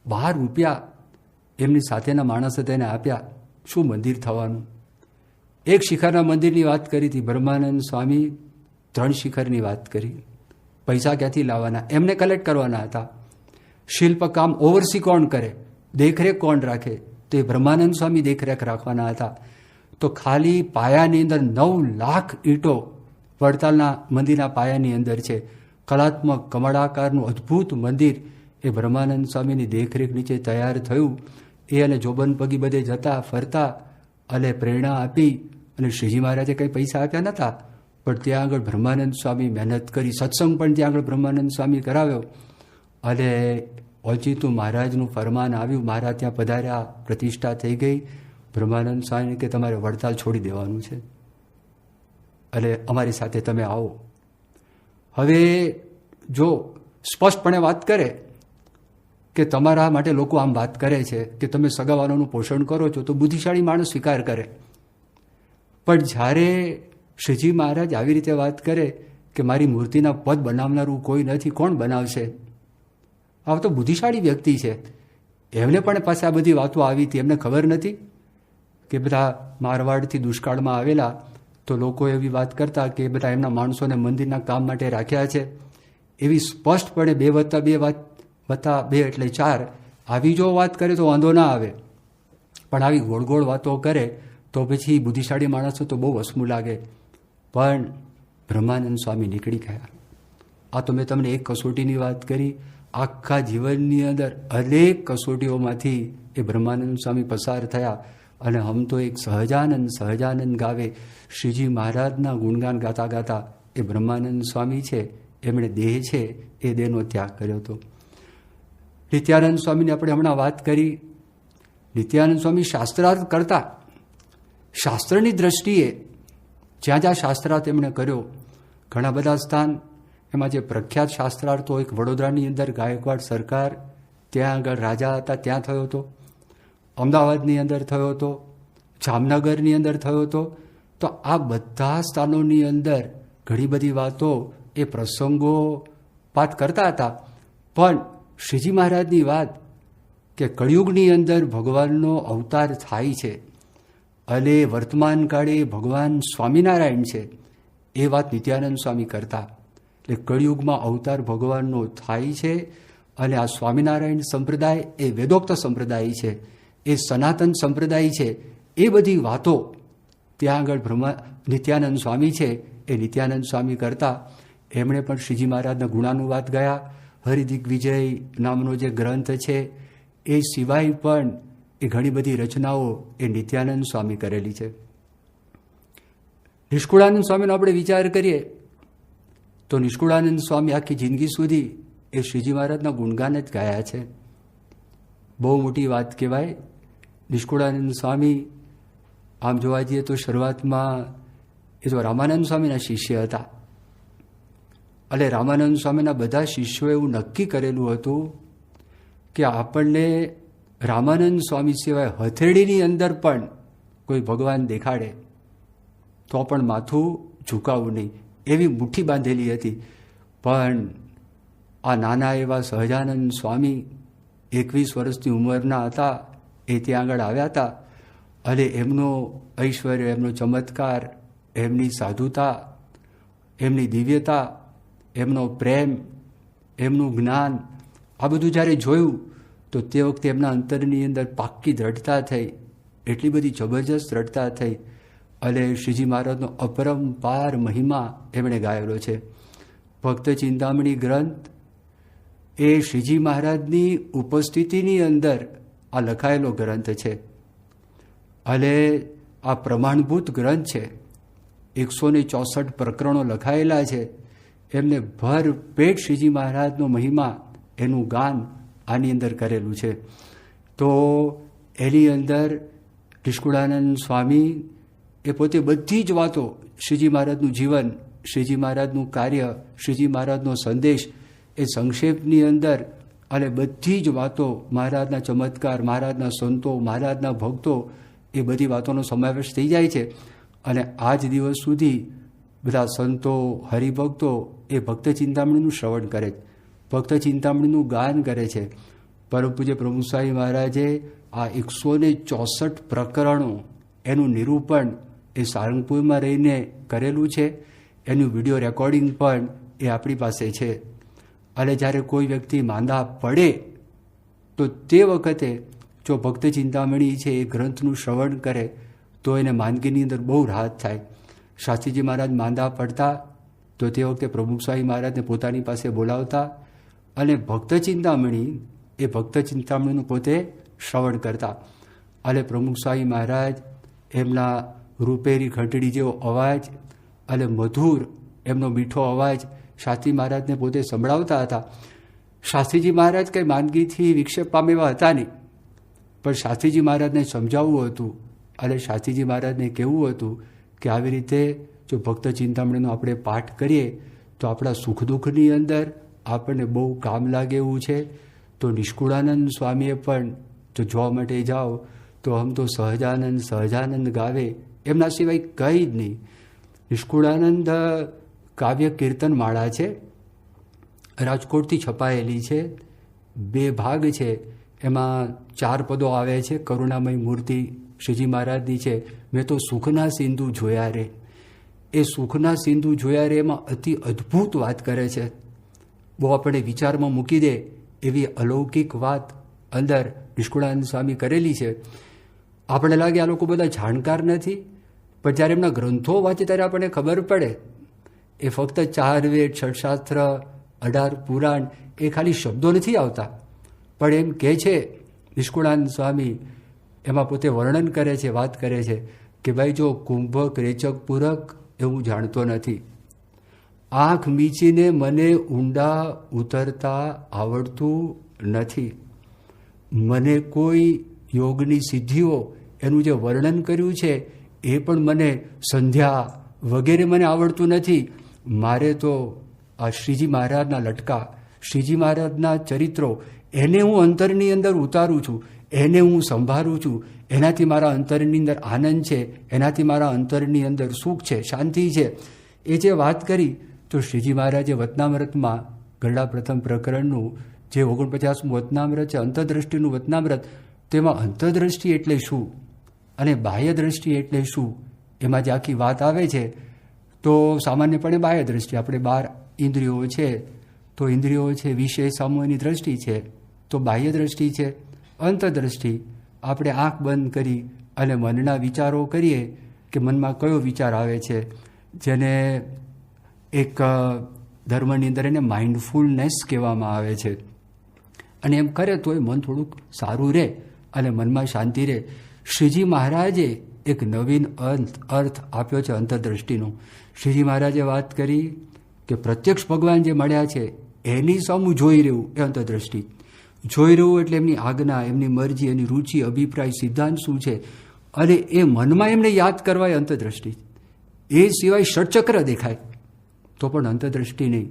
12 રૂપિયા એમની સાથેના માણસે તેને આપ્યા. શું મંદિર થવાનું? એક શિખરના મંદિરની વાત કરી હતી, બ્રહ્માનંદ સ્વામી 3 શિખરની વાત કરી. પૈસા ક્યાંથી લાવવાના? એમને કલેક્ટ કરવાના હતા. શિલ્પકામ ઓવરસી કોણ કરે, દેખરેખ કોણ રાખે? તે બ્રહ્માનંદ સ્વામી દેખરેખ રાખવાના હતા. તો ખાલી પાયાની અંદર 9 લાખ ઈંટો વડતાલના મંદિરના પાયાની અંદર છે. કલાત્મક કમળાકારનું અદ્ભુત મંદિર એ બ્રહ્માનંદ સ્વામીની દેખરેખ નીચે તૈયાર થયું. એ અને જોબન પગી બધે જતા ફરતા અને પ્રેરણા આપી. અને શ્રીજી મહારાજે કંઈ પૈસા આપ્યા નહોતા, પણ ત્યાં આગળ બ્રહ્માનંદ સ્વામી મહેનત કરી. સત્સંગ પણ ત્યાં આગળ બ્રહ્માનંદ સ્વામી કરાવ્યો. અને ઓચિતું મહારાજનું ફરમાન આવ્યું, મહારાજ ત્યાં પધાર્યા, પ્રતિષ્ઠા થઈ ગઈ. બ્રહ્માનંદ સ્વામી કે તમારે વડતાલ છોડી દેવાનું છે અને અમારી સાથે તમે આવો. હવે જો સ્પષ્ટપણે વાત કરે કે તમારા માટે લોકો આમ વાત કરે છે કે તમે સગાવાલાનું પોષણ કરો છો, તો બુદ્ધિશાળી માણસ સ્વીકાર કરે. પણ જ્યારે શ્રીજી મહારાજ આવી રીતે વાત કરે કે મારી મૂર્તિના પદ બનાવનારું કોઈ નથી, કોણ બનાવશે? આ તો બુદ્ધિશાળી વ્યક્તિ છે. એમને પણ પાસે આ બધી વાતો આવી હતી. એમને ખબર નથી કે બધા મારવાડથી દુષ્કાળમાં આવેલા, તો લોકો એવી વાત કરતા કે બધા એમના માણસોને મંદિરના કામ માટે રાખ્યા છે. એવી સ્પષ્ટપણે 2+2 એટલે 4 આવી જો વાત કરે તો વાંધો ના આવે, પણ આવી ગોળ ગોળ વાતો કરે તો પછી બુદ્ધિશાળી માણસો તો બહુ વસમું લાગે. પણ બ્રહ્માનંદ સ્વામી નીકળી ગયા. આ તો મેં તમને એક કસોટીની વાત કરી. આખા જીવનની અંદર અનેક કસોટીઓમાંથી એ બ્રહ્માનંદ સ્વામી પસાર થયા. અને હમ તો એક સહજાનંદ ગાવે, શ્રીજી મહારાજના ગુણગાન ગાતા ગાતા એ બ્રહ્માનંદ સ્વામી છે, એમણે દેહ છે એ દેહનો ત્યાગ કર્યો હતો. નિત્યાનંદ સ્વામીની આપણે હમણાં વાત કરી. નિત્યાનંદ સ્વામી શાસ્ત્રાર્થ કરતા. શાસ્ત્રની દ્રષ્ટિએ જ્યાં જ્યાં શાસ્ત્રાર્થ એમણે કર્યો, ઘણા બધા સ્થાન, એમાં જે પ્રખ્યાત શાસ્ત્રાર્થ એક વડોદરાની અંદર ગાયકવાડ સરકાર, ત્યાં આગળ રાજા હતા, ત્યાં થયો હતો. અમદાવાદની અંદર થયો હતો, જામનગરની અંદર થયો હતો. તો આ બધા સ્થાનોની અંદર ઘણી બધી વાતો એ પ્રસંગો વાત કરતા હતા. પણ શ્રીજી મહારાજની વાત કે કળિયુગની અંદર ભગવાનનો અવતાર થાય છે અને વર્તમાન કાળે ભગવાન સ્વામિનારાયણ છે, એ વાત નિત્યાનંદ સ્વામી કરતા. એટલે કળિયુગમાં અવતાર ભગવાનનો થાય છે અને આ સ્વામિનારાયણ સંપ્રદાય એ વેદોક્ત સંપ્રદાય છે, એ સનાતન સંપ્રદાય છે. એ બધી વાતો ત્યાં આગળ નિત્યાનંદ સ્વામી છે એ નિત્યાનંદ સ્વામી કરતા. એમણે પણ શ્રીજી મહારાજના ગુણાનુવાદ ગયા. હરિદિગ્વિજય નામનો જે ગ્રંથ છે એ સિવાય પણ એ ઘણી બધી રચનાઓ એ નિત્યાનંદ સ્વામી કરેલી છે. નિષ્કુળાનંદ સ્વામીનો આપણે વિચાર કરીએ તો નિષ્કુળાનંદ સ્વામી આખી જિંદગી સુધી એ શ્રીજી મહારાજના ગુણગાન જ ગાયા છે. બહુ મોટી વાત કહેવાય. નિષ્કુળાનંદ સ્વામી આમ જોવા જઈએ તો શરૂઆતમાં એ તો રામાનંદ સ્વામીના શિષ્ય હતા. એટલે રામાનંદ સ્વામીના બધા શિષ્યોએ એવું નક્કી કરેલું હતું કે આપણને રામાનંદ સ્વામી સિવાય હથેળીની અંદર પણ કોઈ ભગવાન દેખાડે તો પણ માથું ઝુકાવવું નહીં, એવી મુઠ્ઠી બાંધેલી હતી. પણ આ નાના એવા સહજાનંદ સ્વામી 21 વર્ષની ઉંમરના હતા. એ ત્યાં આગળ આવ્યા હતા અને એમનો ઐશ્વર્ય, એમનો ચમત્કાર, એમની સાધુતા, એમની દિવ્યતા, એમનો પ્રેમ, એમનું જ્ઞાન, આ બધું જ્યારે જોયું તો તે વખતે એમના અંતરની અંદર પાક્કી દ્રઢતા થઈ. એટલી બધી જબરજસ્ત દ્રઢતા થઈ અને શ્રીજી મહારાજનો અપરંપાર મહિમા એમણે ગાયેલો છે. ભક્ત ચિંતામણી ગ્રંથ એ શ્રીજી મહારાજની ઉપસ્થિતિની અંદર આ લખાયેલો ગ્રંથ છે અને આ પ્રમાણભૂત ગ્રંથ છે. 164 પ્રકરણો લખાયેલા છે. એમને ભર પેટ શ્રીજી મહારાજનો મહિમા એનું ગાન આની અંદર કરેલું છે. તો એની અંદર નિષ્કુળાનંદ સ્વામી એ પોતે બધી જ વાતો, શ્રીજી મહારાજનું જીવન, શ્રીજી મહારાજનું કાર્ય, શ્રીજી મહારાજનો સંદેશ એ સંક્ષેપની અંદર અને બધી જ વાતો, મહારાજના ચમત્કાર, મહારાજના સંતો, મહારાજના ભક્તો, એ બધી વાતોનો સમાવેશ થઈ જાય છે. અને આજ દિવસ સુધી બધા સંતો, હરિભક્તો એ ભક્ત ચિંતામણીનું શ્રવણ કરે છે, ભક્ત ચિંતામણીનું ગાન કરે છે. પરમ પૂજ્ય પ્રમુખ સ્વામી મહારાજે આ 164 પ્રકરણો એનું નિરૂપણ એ સારંગપુરમાં રહીને કરેલું છે. એનું વિડીયો રેકોર્ડિંગ પણ એ આપણી પાસે છે. અને જ્યારે કોઈ વ્યક્તિ માંદા પડે તો તે વખતે જો ભક્ત ચિંતામણી છે એ ગ્રંથનું શ્રવણ કરે તો એને માંદગીની અંદર બહુ રાહત થાય. શાસ્ત્રીજી મહારાજ માંદા પડતા તો તે વખતે પ્રમુખ સ્વામી મહારાજને પોતાની પાસે બોલાવતા અને ભક્ત ચિંતામણી એ ભક્ત ચિંતામણીનું પોતે શ્રવણ કરતા. અને પ્રમુખ સ્વામી મહારાજ એમના રૂપેરી ઘંટડી જેવો અવાજ અને મધુર એમનો મીઠો અવાજ શાસ્ત્રી મહારાજને પોતે સંભળાવતા હતા. શાસ્ત્રીજી મહારાજ કંઈ માંદગીથી વિક્ષેપ પામેવા હતા નહીં, પણ શાસ્ત્રીજી મહારાજને સમજાવવું હતું અને શાસ્ત્રીજી મહારાજને કહેવું હતું કે આવી રીતે જો ભક્ત ચિંતામણીનો આપણે પાઠ કરીએ તો આપણા સુખ દુઃખની અંદર આપણને બહુ કામ લાગે એવું છે. તો નિષ્કુળાનંદ સ્વામીએ પણ જો જોવા માટે જાઓ તો હમ તો સહજાનંદ સહજાનંદ ગાવે, એમના સિવાય કંઈ જ નહીં. નિષ્કુળાનંદ કાવ્ય કીર્તન માળા છે, રાજકોટથી છપાયેલી છે, 2 ભાગ છે. એમાં 4 પદો આવે છે. કરુણામય મૂર્તિ શ્રીજી મહારાજની છે. મેં તો સુખના સિંધુ જોયા રે. એ સુખના સિંધુ જોયા રે એમાં અતિ અદ્ભુત વાત કરે છે. બહુ આપણે વિચારમાં મૂકી દે એવી અલૌકિક વાત અંદર નિષ્કુળાનંદ સ્વામી કરેલી છે. આપણે લાગે આ લોકો બધા જાણકાર નથી, પણ જ્યારે એમના ગ્રંથો વાંચે ત્યારે આપણને ખબર પડે એ ફક્ત 4 વેદ, ષટશાસ્ત્ર, 18 પુરાણ એ ખાલી શબ્દો નથી આવતા, પણ એમ કહે છે નિષ્કુળાનંદ સ્વામી, એમાં પોતે વર્ણન કરે છે, વાત કરે છે કે ભાઈ જો કુંભક, રેચક, પૂરક એ હું જાણતો નથી. આંખ મીચીને મને ઊંડા ઉતરતા આવડતું નથી. મને કોઈ યોગની સિદ્ધિઓ એનું જે વર્ણન કર્યું છે એ પણ મને સંધ્યા વગેરે મને આવડતું નથી. મારે તો આ શ્રીજી મહારાજના લટકા, શ્રીજી મહારાજના ચરિત્રો એને હું અંતરની અંદર ઉતારું છું, એને હું સંભાળું છું. એનાથી મારા અંતરની અંદર આનંદ છે, એનાથી મારા અંતરની અંદર સુખ છે, શાંતિ છે. એ જે વાત કરી તો શ્રીજી મહારાજે વતનામૃતમાં ગરડા પ્રથમ પ્રકરણનું જે 49મું વતનામૃત છે, અંતરદ્રષ્ટિનું વતનામૃત, તેમાં અંતરદ્રષ્ટિ એટલે શું અને બાહ્ય દ્રષ્ટિ એટલે શું, એમાં જે આખી વાત આવે છે. તો સામાન્યપણે બાહ્ય દ્રષ્ટિ, આપણે 12 ઇન્દ્રિયો છે તો ઇન્દ્રિયો છે વિષય સામૂહની દ્રષ્ટિ છે, તો બાહ્ય દ્રષ્ટિ છે. અંતરદ્રષ્ટિ આપણે આંખ બંધ કરી અને મનના વિચારો કરીએ કે મનમાં કયો વિચાર આવે છે, જેને એક ધર્મની અંદર એને માઇન્ડફુલનેસ કહેવામાં આવે છે. અને એમ કરે તો એ મન થોડુંક સારું રહે અને મનમાં શાંતિ રહે. શ્રીજી મહારાજે એક નવીન અર્થ આપ્યો છે અંતરદ્રષ્ટિનો. શ્રીજી મહારાજે વાત કરી કે પ્રત્યક્ષ ભગવાન જે મળ્યા છે એની સામું જોઈ રહેવું એ અંતરદ્રષ્ટિ. જોઈ રહેવું એટલે એમની આજ્ઞા, એમની મરજી, એની રુચિ, અભિપ્રાય, સિદ્ધાંત શું છે અને એ મનમાં એમને યાદ કરવા એ અંતરદ્રષ્ટિ. એ સિવાય ષટચક્ર દેખાય તો પણ અંતરદ્રષ્ટિ નહીં.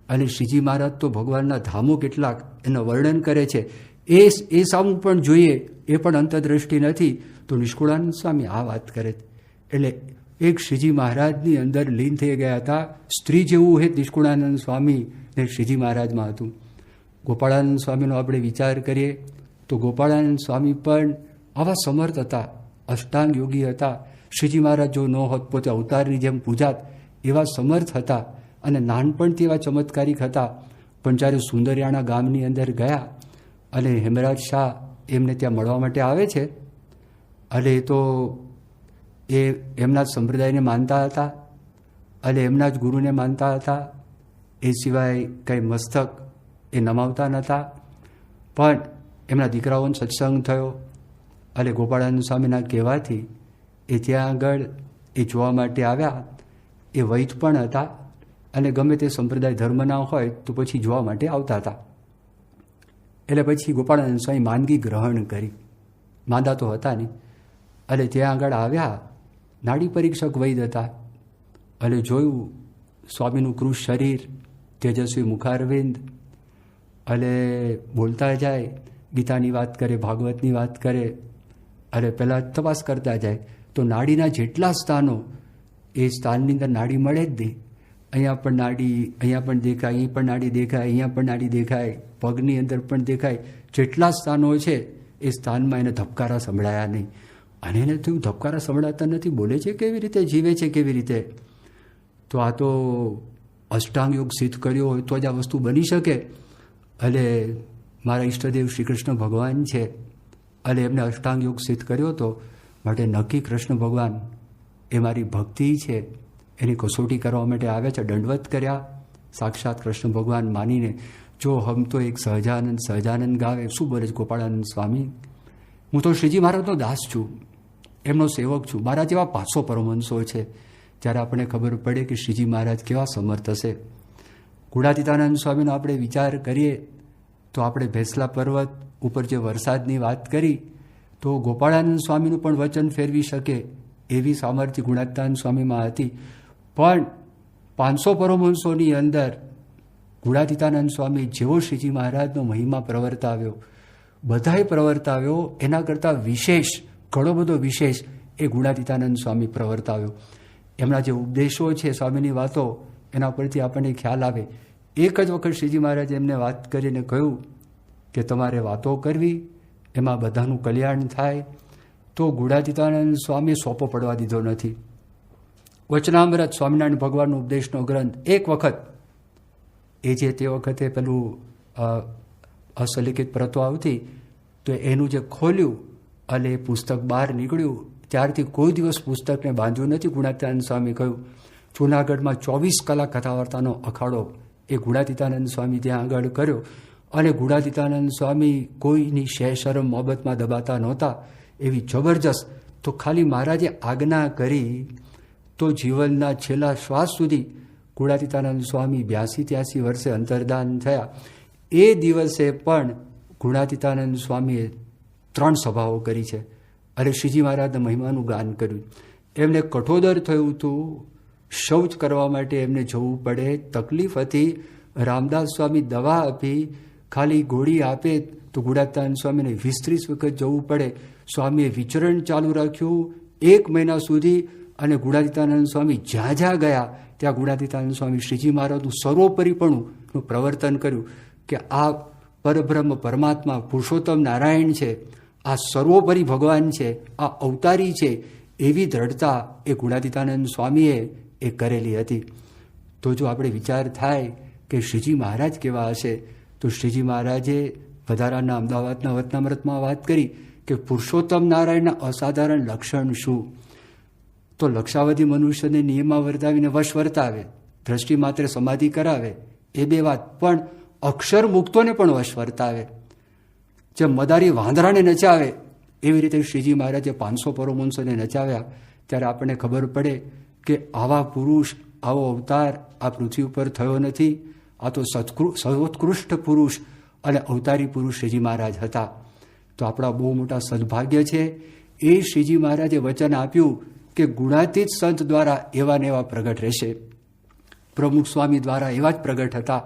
અને શ્રીજી મહારાજ તો ભગવાનના ધામો કેટલાક એનું વર્ણન કરે છે, એ સામું પણ જોઈએ એ પણ અંતરદ્રષ્ટિ નથી. તો નિષ્કુળાનંદ સ્વામી આ વાત કરે. એટલે એક શ્રીજી મહારાજની અંદર લીન થઈ ગયા હતા. સ્ત્રી જેવું હે નિષ્કુળાનંદ સ્વામી ને શ્રીજી મહારાજમાં હતું. ગોપાળાનંદ સ્વામીનો આપણે વિચાર કરીએ તો ગોપાળાનંદ સ્વામી પણ આવા સમર્થ હતા, અષ્ટાંગ યોગી હતા. શ્રીજી મહારાજ જો ન હોત, પોતે અવતારની જેમ પૂજાત એવા સમર્થ હતા અને નાનપણથી એવા ચમત્કારિક હતા. પણ જ્યારે સુંદરિયાણા ગામની અંદર ગયા અને હેમરાજ શાહ એમને ત્યાં મળવા માટે આવે છે અને તો એ એમના જ સંપ્રદાયને માનતા હતા અને એમના જ ગુરુને માનતા હતા. એ સિવાય કંઈ મસ્તક એ નમાવતા નહોતા. પણ એમના દીકરાઓનો સત્સંગ થયો અને ગોપાળાનંદ સ્વામીના કહેવાથી એ ત્યાં આગળ એ જોવા માટે આવ્યા. એ વૈદ પણ હતા અને ગમે તે સંપ્રદાય ધર્મના હોય તો પછી જોવા માટે આવતા હતા. એટલે પછી ગોપાળાનંદ સ્વામી માંદગી ગ્રહણ કરી, માંદા તો હતા નહીં. અને ત્યાં આગળ આવ્યા, નાડી પરીક્ષક વૈદ હતા અને જોયું સ્વામીનું કૃષ શરીર, તેજસ્વી મુખારવિંદ, અને બોલતા જાય, ગીતાની વાત કરે, ભાગવતની વાત કરે, અને પહેલાં તપાસ કરતા જાય તો નાડીના જેટલા સ્થાનો એ સ્થાનની અંદર નાડી મળે જ નહીં. અહીંયા પણ નાડી, અહીંયા પણ દેખાય, અહીં પણ નાડી દેખાય, અહીંયા પણ નાડી દેખાય, પગની અંદર પણ દેખાય. જેટલા સ્થાનો છે એ સ્થાનમાં એને ધબકારા સંભળાયા નહીં. અને એને થયું ધબકારા સંભળાતા નથી, બોલે છે કેવી રીતે, જીવે છે કેવી રીતે? તો આ તો અષ્ટાંગ યોગ સિદ્ધ કર્યો હોય તો જ આ વસ્તુ બની શકે. અને મારા ઈષ્ટદેવ શ્રી કૃષ્ણ ભગવાન છે અને એમને અષ્ટાંગ યોગ સિદ્ધ કર્યો હતો, માટે નક્કી કૃષ્ણ ભગવાન એ મારી ભક્તિ છે એની કસોટી કરવા માટે આવે છે. દંડવત કર્યા સાક્ષાત કૃષ્ણ ભગવાન માનીને. જો હમ તો એક સહજાનંદ સહજાનંદ ગાવે, શું બોલે છે ગોપાળાનંદ સ્વામી? હું તો શ્રીજી મહારાજનો દાસ છું, એમનો સેવક છું. મારા જેવા 500 પરમહંસો છે. જ્યારે આપણે ખબર પડે કે શ્રીજી મહારાજ કેવા સમર્થ હશે. ગુણાતીતાનંદ સ્વામીનો આપણે વિચાર કરીએ તો આપણે ભેસલા પર્વત ઉપર જે વરસાદની વાત કરી તો ગોપાળાનંદ સ્વામીનું પણ વચન ફેરવી શકે એવી સામર્થ્ય ગુણાતીતાનંદ સ્વામીમાં હતી. પણ 500 પરમહંસોની અંદર ગુણાતીતાનંદ સ્વામી જેવો શ્રીજી મહારાજનો મહિમા પ્રવર્તાવ્યો, બધાએ પ્રવર્તાવ્યો, એના કરતાં વિશેષ, ઘણો બધો વિશેષ એ ગુણાતીતાનંદ સ્વામી પ્રવર્તાવ્યો. એમના જે ઉપદેશો છે, સ્વામીની વાતો, એના પરથી આપણને ખ્યાલ આવે. એક જ વખત શ્રીજી મહારાજે એમને વાત કરીને કહ્યું કે તમારે વાતો કરવી, એમાં બધાનું કલ્યાણ થાય. તો ગુણાતીતાનંદ સ્વામીએ સોંપો પડવા દીધો નથી. વચનામૃત સ્વામિનારાયણ ભગવાનનો ઉપદેશનો ગ્રંથ એક વખત એ જે તે વખતે પેલું અસલિખિત પ્રતો આવતી તો એનું જે ખોલ્યું અને એ પુસ્તક બહાર નીકળ્યું, ત્યારથી કોઈ દિવસ પુસ્તકને બાંધ્યું નથી. ગુણાતીતાનંદ સ્વામી કહ્યું, જૂનાગઢમાં 24 કલાક કથાવાર્તાનો અખાડો એ ગુણાતીતાનંદ સ્વામી ત્યાં આગળ કર્યો. અને ગુણાતીતાનંદ સ્વામી કોઈની શરમ મોહબ્બતમાં દબાતા નહોતા, એવી જબરજસ્ત. તો ખાલી મહારાજે આજ્ઞા કરી તો જીવનના છેલ્લા શ્વાસ સુધી ગુણાતીતાનંદ સ્વામી 82-83 વર્ષે અંતર્ધાન થયા. એ દિવસે પણ ગુણાતીતાનંદ સ્વામીએ 3 સભાઓ કરી છે અને શ્રીજી મહારાજના મહિમાનું ગાન કર્યું. એમને કઠોદર થયું હતું, શૌચ કરવા માટે એમને જવું પડે, તકલીફ હતી. રામદાસ સ્વામી દવા આપી, ખાલી ગોળી આપે તો ગુણાતીતાનંદ સ્વામીને 20-30 વખત જવું પડે. સ્વામીએ વિચરણ ચાલુ રાખ્યું 1 મહિના સુધી. અને ગુણાતીતાનંદ સ્વામી જ્યાં જ્યાં ગયા ત્યાં ગુણાતીતાનંદ સ્વામી શ્રીજી મહારાજનું સર્વોપરીપણું પ્રવર્તન કર્યું કે આ પરબ્રહ્મ પરમાત્મા પુરુષોત્તમ નારાયણ છે, આ સર્વોપરી ભગવાન છે, આ અવતારી છે. એવી દ્રઢતા એ ગુણાતીતાનંદ સ્વામીએ એ કરેલી હતી. તો જો આપણે વિચાર થાય કે શ્રીજી મહારાજ કેવા હશે, તો શ્રીજી મહારાજે વધારાના અમદાવાદના વચનામૃતમાં વાત કરી કે પુરુષોત્તમ નારાયણના અસાધારણ લક્ષણ શું? તો લક્ષાવધિ મનુષ્યને નિયમમાં વર્તાવીને વશ વર્તાવે, દ્રષ્ટિ માત્ર સમાધિ કરાવે, એ 2 વાત. પણ અક્ષર મુક્તોને પણ વશ વર્તાવે. જેમ મદારી વાંદરાને નચાવે એવી રીતે શ્રીજી મહારાજે 500 પરમહંસોને નચાવ્યા. ત્યારે આપણને ખબર પડે કે આવા પુરુષ, આવો અવતાર આ પૃથ્વી ઉપર થયો નથી. આ તો સર્વોત્કૃષ્ટ પુરુષ અને અવતારી પુરુષ શ્રીજી મહારાજ હતા. તો આપણા બહુ મોટા સદભાગ્ય છે. એ શ્રીજી મહારાજે વચન આપ્યું કે ગુણાતીત સંત દ્વારા એવા ને એવા પ્રગટ રહેશે. પ્રમુખ સ્વામી દ્વારા એવા જ પ્રગટ હતા.